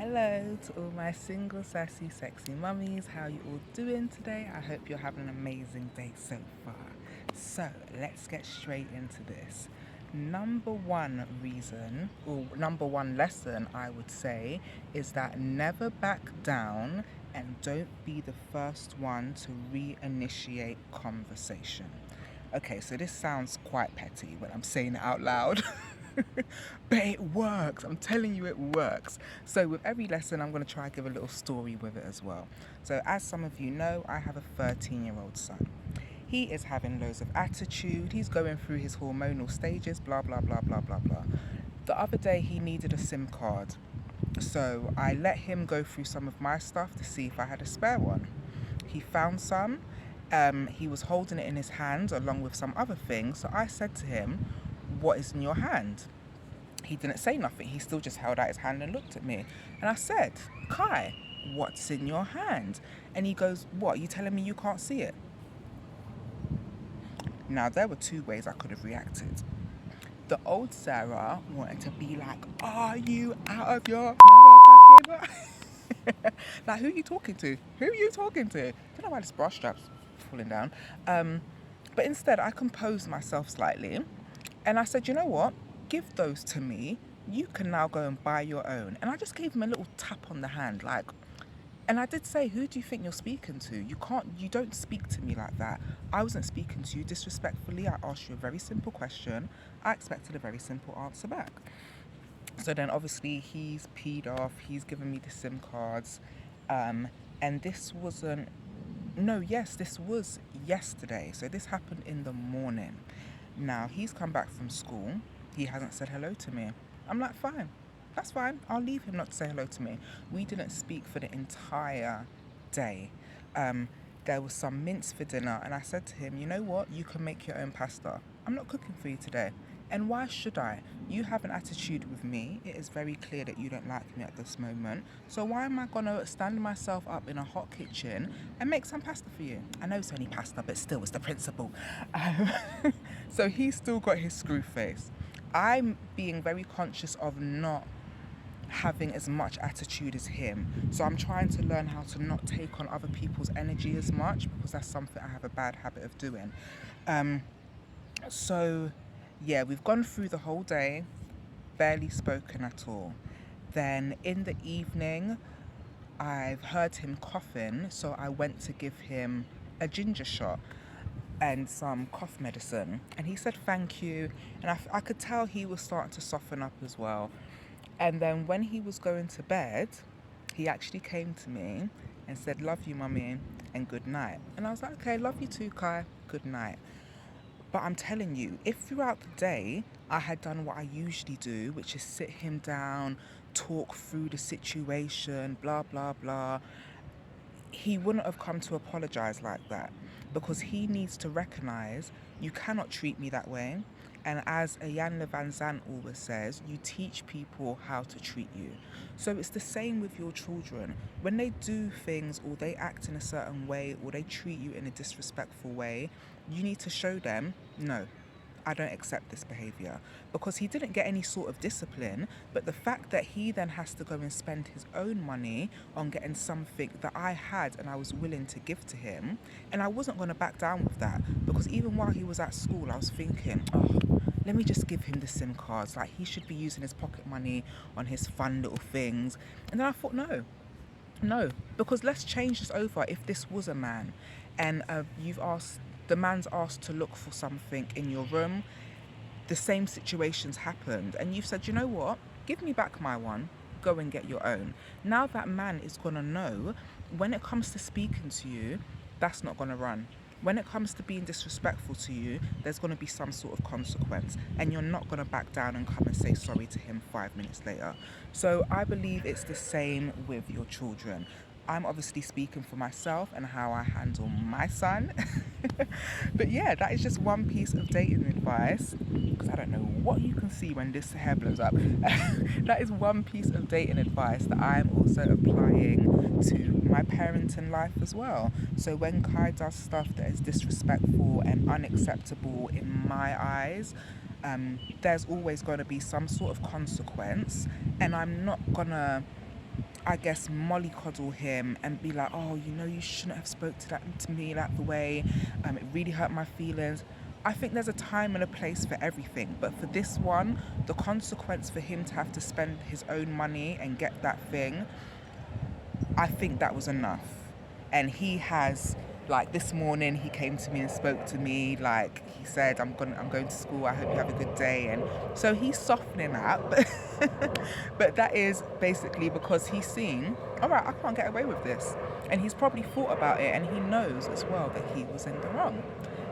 Hello to all my single, sassy, sexy mummies. How you all doing today? I hope you're having an amazing day so far. So let's get straight into this. Number one reason, or number one lesson, I would say, is that never back down and don't be the first one to reinitiate conversation. Okay, so this sounds quite petty when I'm saying it out loud. But it works. I'm telling you, it works. So, with every lesson, I'm going to try to give a little story with it as well. So, as some of you know, I have a 13-year-old son. He is having loads of attitude. He's going through his hormonal stages, blah, blah, blah, blah, blah, blah. The other day, he needed a SIM card. So, I let him go through some of my stuff to see if I had a spare one. He found some. He was holding it in his hand along with some other things. So, I said to him, "What is in your hand?" He didn't say nothing. He still just held out his hand and looked at me. And I said, "Kai, what's in your hand?" And he goes, "What, you telling me you can't see it?" Now, there were two ways I could have reacted. The old Sarah wanted to be like, "Are you out of your motherfucking mind?" Like, who are you talking to? Who are you talking to? I don't know why this bra strap's falling down. But instead, I composed myself slightly. And I said, "You know what? Give those to me. You can now go and buy your own." And I just gave him a little tap on the hand, like, and I did say, "Who do you think you're speaking to? You don't speak to me like that. I wasn't speaking to you disrespectfully. I asked you a very simple question. I expected a very simple answer back." So then obviously he's peed off. He's given me the SIM cards. And this wasn't, no, yes, this was yesterday. So this happened in the morning. Now, he's come back from school. He hasn't said hello to me. I'm like, fine. That's fine. I'll leave him not to say hello to me. We didn't speak for the entire day. There was some mince for dinner, and I said to him, "You know what? You can make your own pasta. I'm not cooking for you today. And why should I? You have an attitude with me. It is very clear that you don't like me at this moment. So why am I going to stand myself up in a hot kitchen and make some pasta for you? I know it's only pasta, but still, it's the principle." Um, so he's still got his screw face. I'm being very conscious of not having as much attitude as him. So I'm trying to learn how to not take on other people's energy as much, because that's something I have a bad habit of doing. So yeah, we've gone through the whole day, barely spoken at all. Then in the evening, I've heard him coughing, so I went to give him a ginger shot and some cough medicine. And he said thank you. And I could tell he was starting to soften up as well. And then when he was going to bed, he actually came to me and said, "Love you, mummy, and good night." And I was like, "Okay, love you too, Kai. Good night." But I'm telling you, if throughout the day I had done what I usually do, which is sit him down, talk through the situation, blah, blah, blah, he wouldn't have come to apologize like that, because he needs to recognize you cannot treat me that way. And as Ian Van Zandt always says, you teach people how to treat you. So it's the same with your children. When they do things or they act in a certain way or they treat you in a disrespectful way, you need to show them, "No, I don't accept this behaviour." Because he didn't get any sort of discipline, but the fact that he then has to go and spend his own money on getting something that I had and I was willing to give to him, and I wasn't going to back down with that, because even while he was at school, I was thinking, "Oh, let me just give him the SIM cards. Like, he should be using his pocket money on his fun little things." And then I thought, no, because let's change this over. If this was a man and the man's asked to look for something in your room, the same situations happened, and you've said, "You know what? Give me back my one. Go and get your own." Now that man is going to know, when it comes to speaking to you, that's not going to run. When it comes to being disrespectful to you, there's going to be some sort of consequence, and you're not going to back down and come and say sorry to him 5 minutes later. So I believe it's the same with your children. I'm obviously speaking for myself and how I handle my son. But yeah, that is just one piece of dating advice, because I don't know what you can see when this hair blows up. That is one piece of dating advice that I'm also applying to my parenting life as well. So when Kai does stuff that is disrespectful and unacceptable in my eyes, there's always going to be some sort of consequence, and I'm not gonna I guess, mollycoddle him and be like, oh, you know, you shouldn't have spoke to me like the way. It really hurt my feelings. I think there's a time and a place for everything, but for this one, the consequence for him to have to spend his own money and get that thing, I think that was enough. And he has, like, this morning he came to me and spoke to me, like he said, I'm going to school, I hope you have a good day. And so he's softening up. But that is basically because he's seen, all right, I can't get away with this. And he's probably thought about it, and he knows as well that he was in the wrong.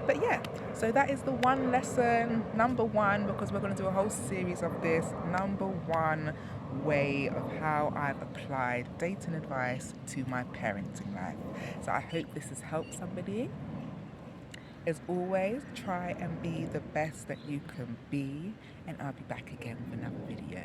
But yeah, so that is the one lesson, number one, because we're going to do a whole series of this. Number one way of how I've applied dating advice to my parenting life. So I hope this has helped somebody. As always, try and be the best that you can be, and I'll be back again with another video.